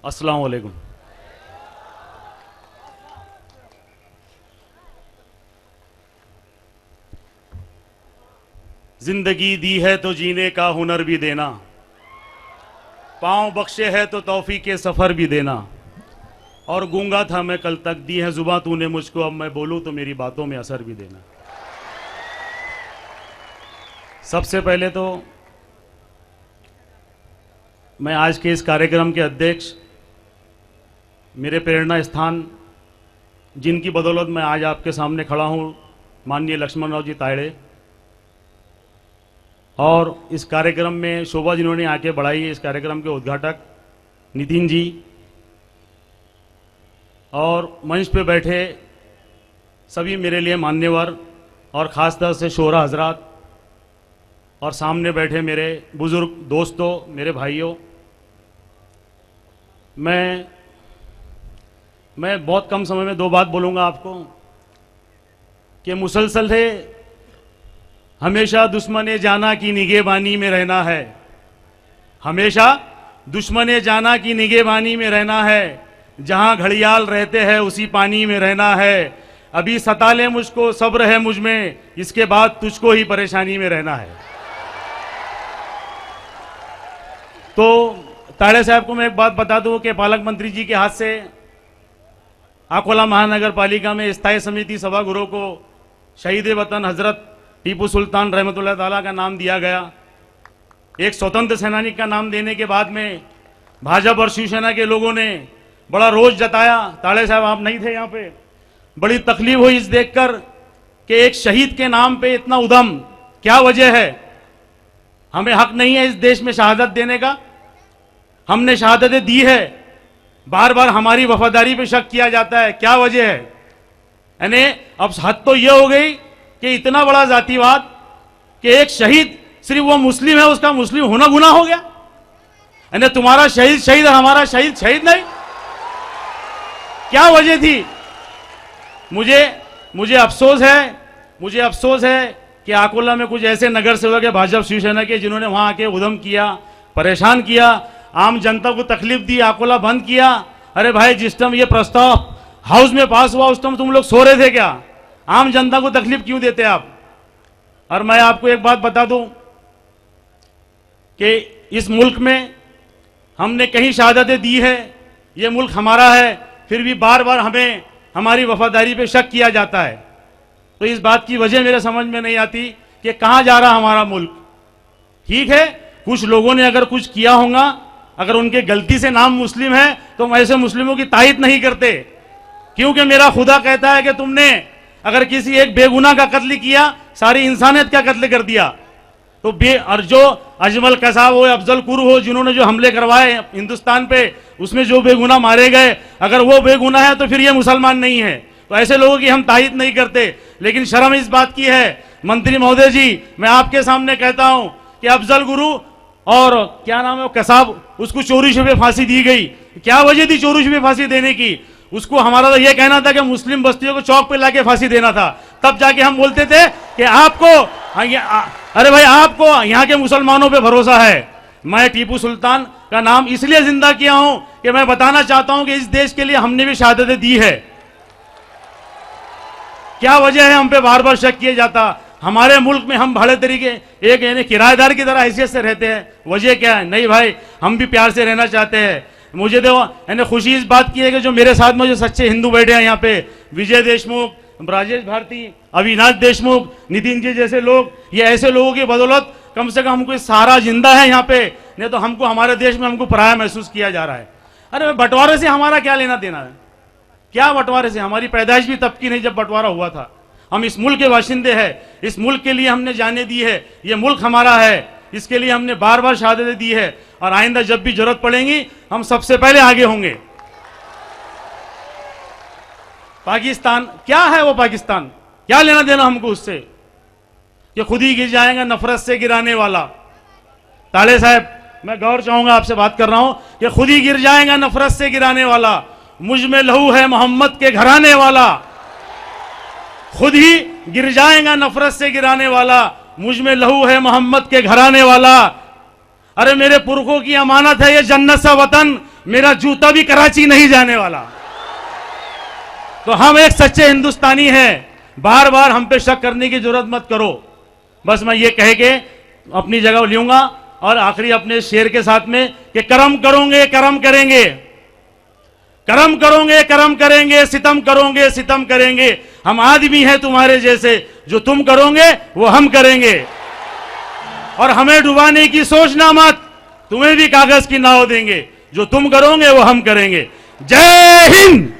अस्सलाम वालेकुम। जिंदगी दी है तो जीने का हुनर भी देना, पांव बख्शे है तो तौफीक के सफर भी देना। और गूंगा था मैं कल तक, दी है जुबां तूने मुझको, अब मैं बोलूं तो मेरी बातों में असर भी देना। सबसे पहले तो मैं आज के इस कार्यक्रम के अध्यक्ष, मेरे प्रेरणा स्थान, जिनकी बदौलत मैं आज आपके सामने खड़ा हूं, माननीय लक्ष्मण राव जी तायड़े, और इस कार्यक्रम में शोभा जिन्होंने आके बढ़ाई है, इस कार्यक्रम के उद्घाटक नितिन जी, और मंच पे बैठे सभी मेरे लिए मान्यवर और ख़ास तौर से शोहरा हजरात, और सामने बैठे मेरे बुजुर्ग दोस्तों, मेरे भाइयों। मैं बहुत कम समय में दो बात बोलूँगा आपको कि मुसलसल है हमेशा दुश्मन जाना की निगहबानी में रहना है, हमेशा दुश्मन जाना की निगहबानी में रहना है। जहां घड़ियाल रहते हैं उसी पानी में रहना है। अभी सता ले मुझको, सब्र है मुझ में, इसके बाद तुझको ही परेशानी में रहना है। तो ताड़े साहब को मैं एक बात बता दूं कि पालक मंत्री जी के हाथ से अकोला महानगर पालिका में स्थायी समिति सभागृह को शहीद वतन हजरत टीपू सुल्तान रहमतुल्लाह ताला का नाम दिया गया। एक स्वतंत्र सेनानी का नाम देने के बाद में भाजपा और शिवसेना के लोगों ने बड़ा रोष जताया। ताड़े साहब आप नहीं थे यहाँ पे, बड़ी तकलीफ हुई इस देखकर कि एक शहीद के नाम पे इतना उद्यम, क्या वजह है? हमें हक नहीं है इस देश में शहादत देने का? हमने शहादतें दी है, बार बार हमारी वफादारी पे शक किया जाता है, क्या वजह है? यानी अब हद तो यह हो गई कि इतना बड़ा जातिवाद कि एक शहीद सिर्फ वो मुस्लिम है, उसका मुस्लिम होना गुनाह हो गया। यानी तुम्हारा शहीद शहीद और हमारा शहीद शहीद नहीं, क्या वजह थी? मुझे अफसोस है कि अकोला में कुछ ऐसे नगर सेवक है भाजपा शिवसेना के, जिन्होंने वहां आके उद्यम किया, परेशान किया, आम जनता को तकलीफ दी, अकोला बंद किया। अरे भाई, जिस टाइम ये प्रस्ताव हाउस में पास हुआ उस टाइम तुम लोग सो रहे थे क्या? आम जनता को तकलीफ क्यों देते आप? और मैं आपको एक बात बता दूं कि इस मुल्क में हमने कहीं शहादतें दी है, ये मुल्क हमारा है, फिर भी बार बार हमें हमारी वफादारी पे शक किया जाता है। तो इस बात की वजह मेरे समझ में नहीं आती कि कहां जा रहा हमारा मुल्क। ठीक है, कुछ लोगों ने अगर कुछ किया होगा, अगर उनके गलती से नाम मुस्लिम है तो हम ऐसे मुस्लिमों की तारीफ नहीं करते, क्योंकि मेरा खुदा कहता है कि तुमने अगर किसी एक बेगुनाह का कत्ल किया, सारी इंसानियत का कत्ल कर दिया। तो और जो अजमल कसाब हो, अफजल कुरू हो, जिन्होंने जो हमले करवाए हिंदुस्तान पे, उसमें जो बेगुनाह मारे गए, अगर वो बेगुनाह है तो फिर ये मुसलमान नहीं है। तो ऐसे लोगों की हम तारीफ नहीं करते। लेकिन शर्म इस बात की है मंत्री महोदय जी, मैं आपके सामने कहता हूं कि अफजल गुरु और क्या नाम है कसाब, उसको चोरी छुपे फांसी दी गई। क्या वजह थी चोरी छुपे फांसी देने की? उसको हमारा तो यह कहना था कि मुस्लिम बस्तियों को चौक पे लाके फांसी देना था, तब जाके हम बोलते थे कि आपको अरे भाई, आपको यहाँ के मुसलमानों पे भरोसा है। मैं टीपू सुल्तान का नाम इसलिए जिंदा किया हूं कि मैं बताना चाहता हूं कि इस देश के लिए हमने भी शहादतें दी है। क्या वजह है हम पे बार बार शक किया जाता? हमारे मुल्क में हम भाड़े तरीके एक यानी किराएदार की तरह हैसियत से रहते हैं, वजह क्या है? नहीं भाई, हम भी प्यार से रहना चाहते हैं। मुझे तो यानी खुशी इस बात की है कि जो मेरे साथ में जो सच्चे हिंदू बैठे हैं यहाँ पे, विजय देशमुख, राजेश भारती, अविनाश देशमुख, नितिन जी जैसे लोग, ये ऐसे लोगों की बदौलत कम से कम हमको सहारा जिंदा है यहाँ पे, नहीं तो हमको हमारे देश में हमको पराया महसूस किया जा रहा है। अरे बंटवारे से हमारा क्या लेना देना है? क्या बंटवारे से? हमारी पैदाइश भी तब की नहीं जब बंटवारा हुआ था। हम इस मुल्क के बाशिंदे हैं, इस मुल्क के लिए हमने जाने दी है, ये मुल्क हमारा है, इसके लिए हमने बार बार शहादतें दी है, और आइंदा जब भी जरूरत पड़ेगी हम सबसे पहले आगे होंगे। पाकिस्तान क्या है? वो पाकिस्तान क्या लेना देना हमको उससे? कि खुद ही गिर जाएगा नफरत से गिराने वाला। ताले साहब, मैं गौर चाहूंगा, आपसे बात कर रहा हूं कि खुद ही गिर जाएगा नफरत से गिराने वाला, मुझ में लहू है मोहम्मद के घराने वाला। खुद ही गिर जाएगा नफरत से गिराने वाला, मुझ में लहू है मोहम्मद के घराने वाला। अरे मेरे पुरखों की अमानत है ये जन्नत सा वतन, मेरा जूता भी कराची नहीं जाने वाला। तो हम एक सच्चे हिंदुस्तानी हैं, बार बार हम पे शक करने की जरूरत मत करो। बस मैं ये कह के अपनी जगह लूंगा और आखिरी अपने शेर के साथ में कि करम करोगे करम करेंगे, करम करोगे करम करेंगे, सितम करोगे सितम करेंगे। हम आदमी हैं तुम्हारे जैसे, जो तुम करोगे वो हम करेंगे। और हमें डुबाने की सोचना मत, तुम्हें भी कागज की नाव देंगे, जो तुम करोगे वो हम करेंगे। जय हिंद।